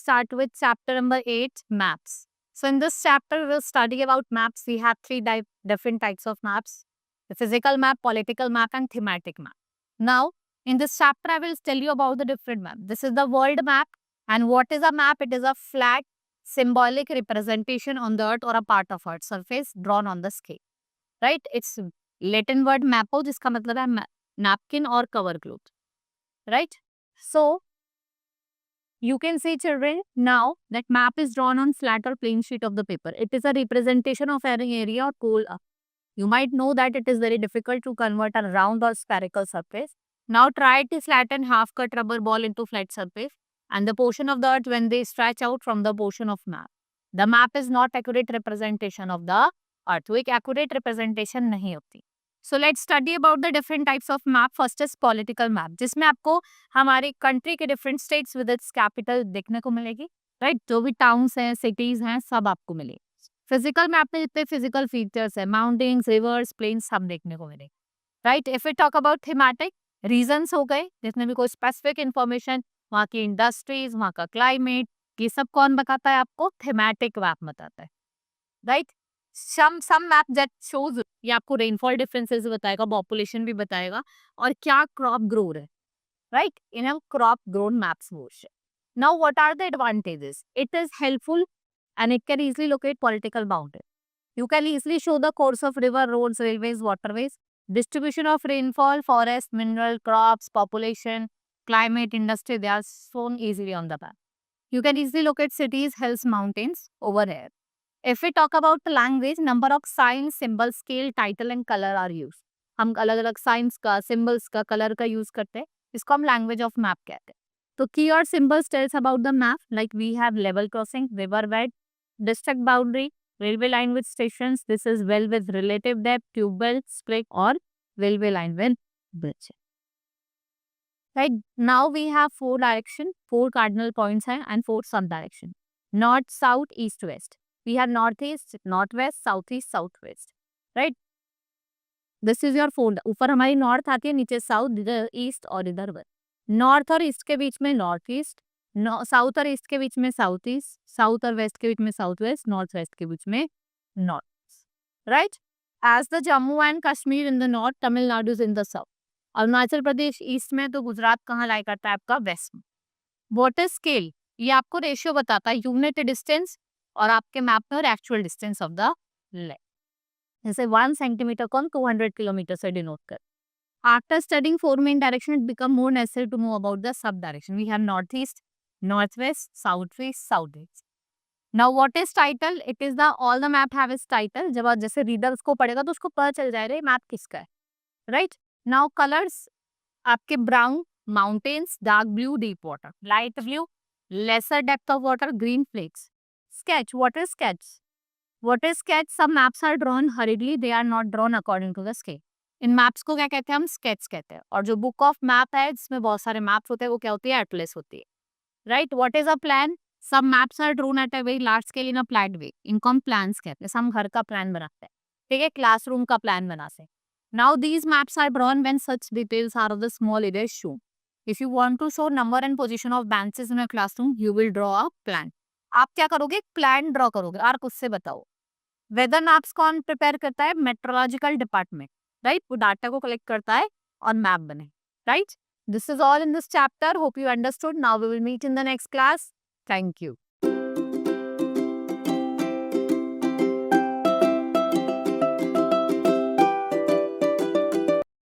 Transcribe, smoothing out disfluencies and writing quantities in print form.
start with chapter number 8, maps. So in this chapter, we'll study about maps. We have three different types of maps: the physical map, political map, and thematic map. Now, in this chapter, I will tell you about the different map. This is the world map. And what is a map? It is a flat, symbolic representation on the earth or a part of earth surface drawn on the scale. Right? It's Latin word mapo, जिसका मतलब है napkin or cover cloth. Right? So, you can see, children, now that map is drawn on flat or plain sheet of the paper. It is a representation of an area or pole. You might know that it is very difficult to convert a round or spherical surface. Now try to flatten half-cut rubber ball into flat surface and the portion of the earth when they stretch out from the portion of map. The map is not accurate representation of the earth. वो एक accurate representation नहीं होती. So let's study about the different types of map. First is political map, जिसमें आपको हमारी country के different states with its capital देखने को मिलेगी. राइट, जो भी टाउन्स हैं, सिटीज हैं, सब आपको मिलेगी. फिजिकल मैप में जितने फिजिकल फीचर्स है, माउंटेन्स, रिवर्स, प्लेन्स, सब देखने को मिलेगी. Right, if you talk about thematic, regions हो गए जिसमें भी कोई स्पेसिफिक इंफॉर्मेशन, वहाँ की इंडस्ट्रीज, वहाँ का क्लाइमेट, ये सब कौन बताता है आपको? थीमेटिक मैप बताता है. Right, some map that shows, ये आपको रेनफॉल डिफरेंसेस बताएगा, पॉपुलेशन भी बताएगा और क्या क्रॉप ग्रो है. Right, in a crop grown maps motion. Now what are the advantages? It is helpful and it can easily locate political boundaries. You can easily show the course of river, roads, railways, waterways, distribution of rainfall, forest, mineral, crops, population, climate, industry. They are shown easily on the map. You can easily locate cities, hills, mountains over here. If we talk about the language, number of signs, symbol, scale, title and color are used. हम अलग अलग science का, symbols का, colour का use करते हैं. इसको हम लैंग्वेज ऑफ मैप कहते हैं. तो की और symbols tells about the map, like we have level crossing, river bed, district boundary, railway line with stations. This is well with relative depth, tube belt, split or railway line with bridge. Right, now we have four direction, four cardinal points hai, and four sub direction: north, south, east, west. We have northeast, northwest, southeast, southwest. Right, this is your four. ऊपर हमारी north आती है, नीचे south, इधर east और इधर west. north और east के बीच में north east, साउथ और ईस्ट के बीच में साउथ ईस्ट, साउथ और वेस्ट के बीच में साउथ वेस्ट, नॉर्थ वेस्ट के बीच में north. Right, as the Jammu and Kashmir in the north, Tamil Nadu is in the south. Arunachal Pradesh east में, तो गुजरात कहाँ लाई करता है आपका? वेस्ट में. What is scale? ये आपको रेशियो बताता है, यूनिट डिस्टेंस और आपके मैप में और actual distance of the land. जैसे 1 सेंटीमीटर को हम 200 किलोमीटर से डिनोट कर. After studying four main direction, it become more necessary to move about the sub direction. We have north east, northwest, southwest, southeast. Now what is title? It is the all the map have its title. जब आप जैसे reader उसको पढ़ेगा तो उसको पता चल जाएगा मैप किसका है. राइट, नाउ कलर्स आपके brown, mountains, dark blue, deep water, light blue, lesser depth of water, green flex. Sketch, what is sketch? What is sketch? Some maps are drawn hurriedly, they are not drawn according to the scale. In maps को क्या कहते हैं? हम sketch कहते हैं. और जो book of map है जिसमें बहुत सारे मैप्स होते हैं, वो क्या होती है? एटलस होती है. Right, what is a plan? सब maps are drawn at a very large scale in a planned way. इनको हम प्लान्स कहते हैं. हम घर का प्लान बनाते हैं, ठीक है, क्लासरूम का प्लान बनाते हैं. Now these maps are drawn when such details are of the small area shown. If you want to show number and position of benches in a classroom, you will draw a plan. आप क्या करोगे? Plan draw करोगे. और उससे बताओ, weather maps कौन prepare करता है? Meteorological department. राइट, वो डाटा को कलेक्ट करता है और मैप बने. Right, this is all in this chapter. Hope you understood. Now we will meet in the next class. Thank you.